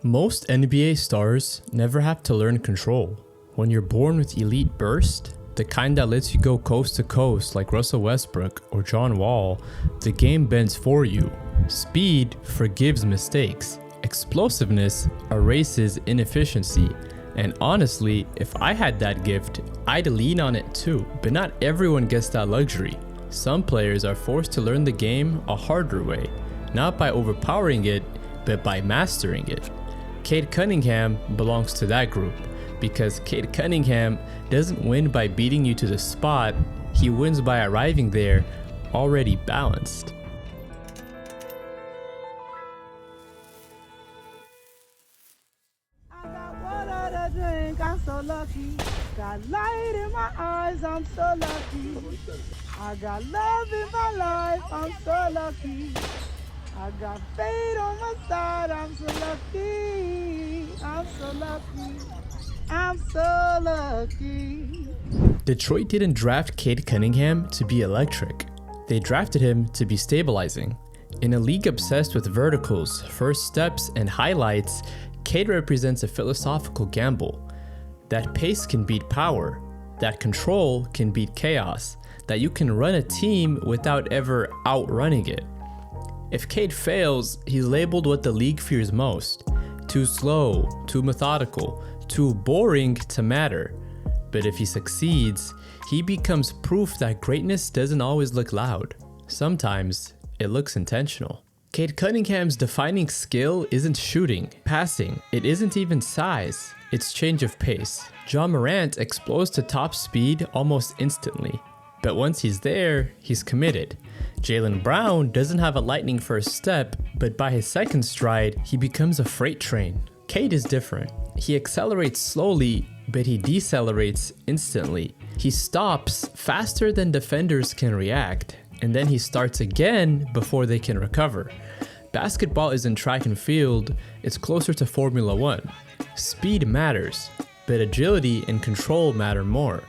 Most NBA stars never have to learn control. When you're born with elite burst, the kind that lets you go coast to coast like Russell Westbrook or John Wall, the game bends for you. Speed forgives mistakes. Explosiveness erases inefficiency. And honestly, if I had that gift, I'd lean on it too. But not everyone gets that luxury. Some players are forced to learn the game a harder way, not by overpowering it, but by mastering it. Cade Cunningham belongs to that group, because Cade Cunningham doesn't win by beating you to the spot, he wins by arriving there already balanced. I got water to drink, I'm so lucky. Got light in my eyes, I'm so lucky. I got love in my life, I'm so lucky. I got fate on my side, I'm so lucky. I'm so lucky. I'm so lucky. Detroit didn't draft Cade Cunningham to be electric. They drafted him to be stabilizing. In a league obsessed with verticals, first steps, and highlights, Cade represents a philosophical gamble. That pace can beat power, that control can beat chaos, that you can run a team without ever outrunning it. If Cade fails, he's labeled what the league fears most: too slow, too methodical, too boring to matter. But if he succeeds, he becomes proof that greatness doesn't always look loud. Sometimes it looks intentional. Cade Cunningham's defining skill isn't shooting, passing, it isn't even size, it's change of pace. Ja Morant explodes to top speed almost instantly. But once he's there, he's committed. Jaylen Brown doesn't have a lightning first step, but by his second stride, he becomes a freight train. Cade is different. He accelerates slowly, but he decelerates instantly. He stops faster than defenders can react, and then he starts again before they can recover. Basketball isn't track and field, it's closer to Formula 1. Speed matters, but agility and control matter more.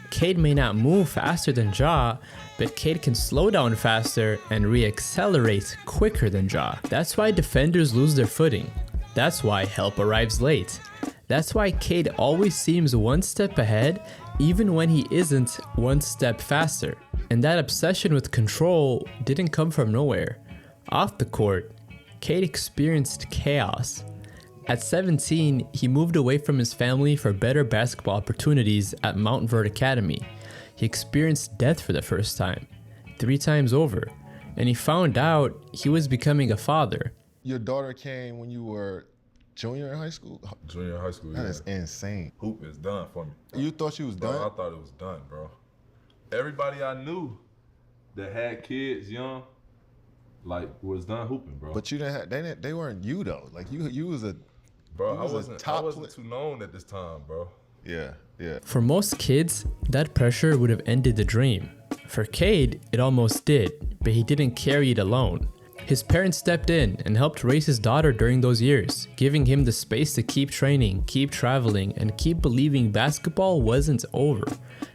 Cade may not move faster than Ja, but Cade can slow down faster and re-accelerate quicker than Ja. That's why defenders lose their footing. That's why help arrives late. That's why Cade always seems one step ahead, even when he isn't one step faster. And that obsession with control didn't come from nowhere. Off the court, Cade experienced chaos. At 17, he moved away from his family for better basketball opportunities at Mount Verde Academy. He experienced death for the first time, 3 times over, and he found out he was becoming a father. Your daughter came when you were junior in high school? Junior in high school, yeah. That is insane. Hoop is done for me. You thought she was Bro, done? I thought it was done, bro. Everybody I knew that had kids young, like, was done hooping, bro. But you didn't have, they weren't you though. Like you was a, bro, you I was a wasn't too known at this time, bro. Yeah. For most kids, that pressure would have ended the dream. For Cade, it almost did, but he didn't carry it alone. His parents stepped in and helped raise his daughter during those years, giving him the space to keep training, keep traveling, and keep believing basketball wasn't over.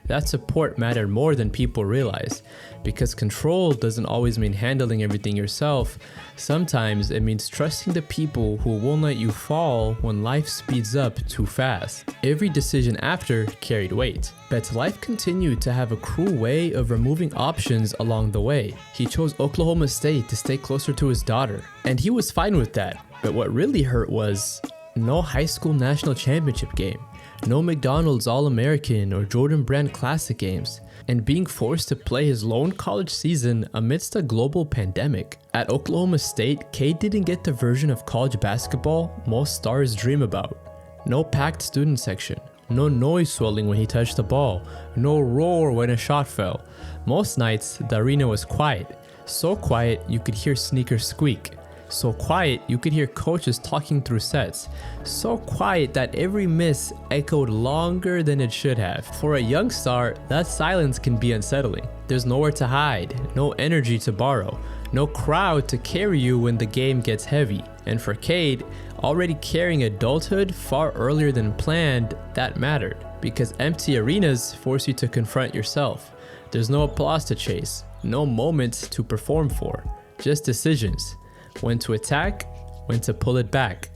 That support mattered more than people realize, because control doesn't always mean handling everything yourself. Sometimes it means trusting the people who won't let you fall when life speeds up too fast. Every decision after carried weight, but life continued to have a cruel way of removing options along the way. He chose Oklahoma State to stay closer to his daughter, and he was fine with that. But what really hurt was no high school national championship game, no McDonald's All-American or Jordan Brand Classic games, and being forced to play his lone college season amidst a global pandemic. At Oklahoma State, Cade didn't get the version of college basketball most stars dream about. No packed student section, no noise swelling when he touched the ball, no roar when a shot fell. Most nights, the arena was quiet, so quiet you could hear sneakers squeak. So quiet you could hear coaches talking through sets. So quiet that every miss echoed longer than it should have. For a young star, that silence can be unsettling. There's nowhere to hide, no energy to borrow, no crowd to carry you when the game gets heavy. And for Cade, already carrying adulthood far earlier than planned, that mattered. Because empty arenas force you to confront yourself. There's no applause to chase, no moments to perform for, just decisions. When to attack, when to pull it back.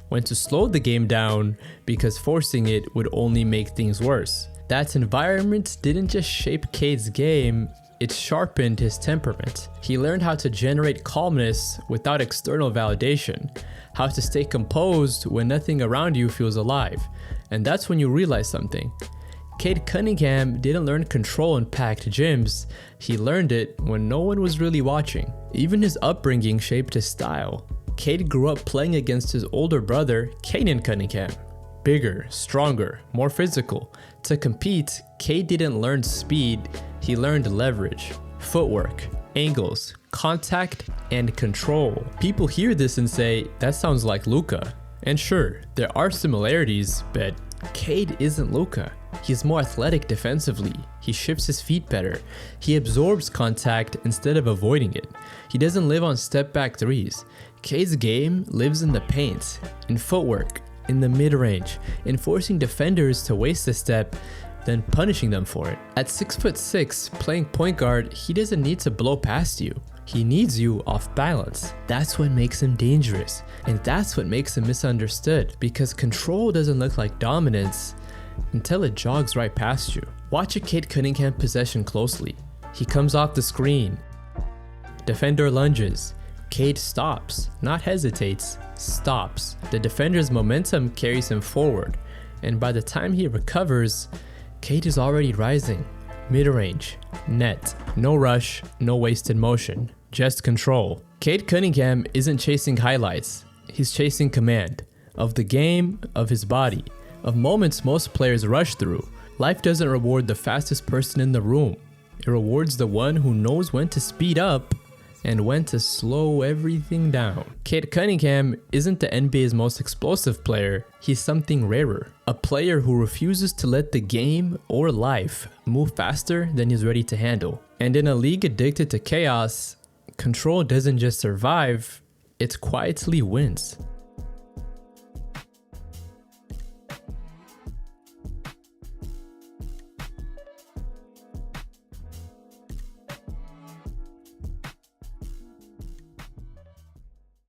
when to slow the game down because forcing it would only make things worse. That environment didn't just shape Cade's game, it sharpened his temperament. He learned how to generate calmness without external validation, how to stay composed when nothing around you feels alive. And that's when you realize something. Cade Cunningham didn't learn control in packed gyms, he learned it when no one was really watching. Even his upbringing shaped his style. Cade grew up playing against his older brother, Cade Cunningham. Bigger, stronger, more physical. To compete, Cade didn't learn speed, he learned leverage, footwork, angles, contact, and control. People hear this and say, that sounds like Luka. And sure, there are similarities, but Cade isn't Luka. He's more athletic defensively, he shifts his feet better, he absorbs contact instead of avoiding it. He doesn't live on step back threes. Cade's game lives in the paint, in footwork, in the mid-range, in forcing defenders to waste a step, then punishing them for it. At 6'6", playing point guard, he doesn't need to blow past you. He needs you off balance. That's what makes him dangerous, and that's what makes him misunderstood, because control doesn't look like dominance until it jogs right past you. Watch a Cade Cunningham possession closely. He comes off the screen. Defender lunges. Cade stops, not hesitates, stops. The defender's momentum carries him forward, and by the time he recovers, Cade is already rising. Mid-range, net, no rush, no wasted motion, just control. Cade Cunningham isn't chasing highlights, he's chasing command. Of the game, of his body, of moments most players rush through. Life doesn't reward the fastest person in the room. It rewards the one who knows when to speed up and when to slow everything down. Cade Cunningham isn't the NBA's most explosive player, he's something rarer. A player who refuses to let the game or life move faster than he's ready to handle. And in a league addicted to chaos, control doesn't just survive, it quietly wins.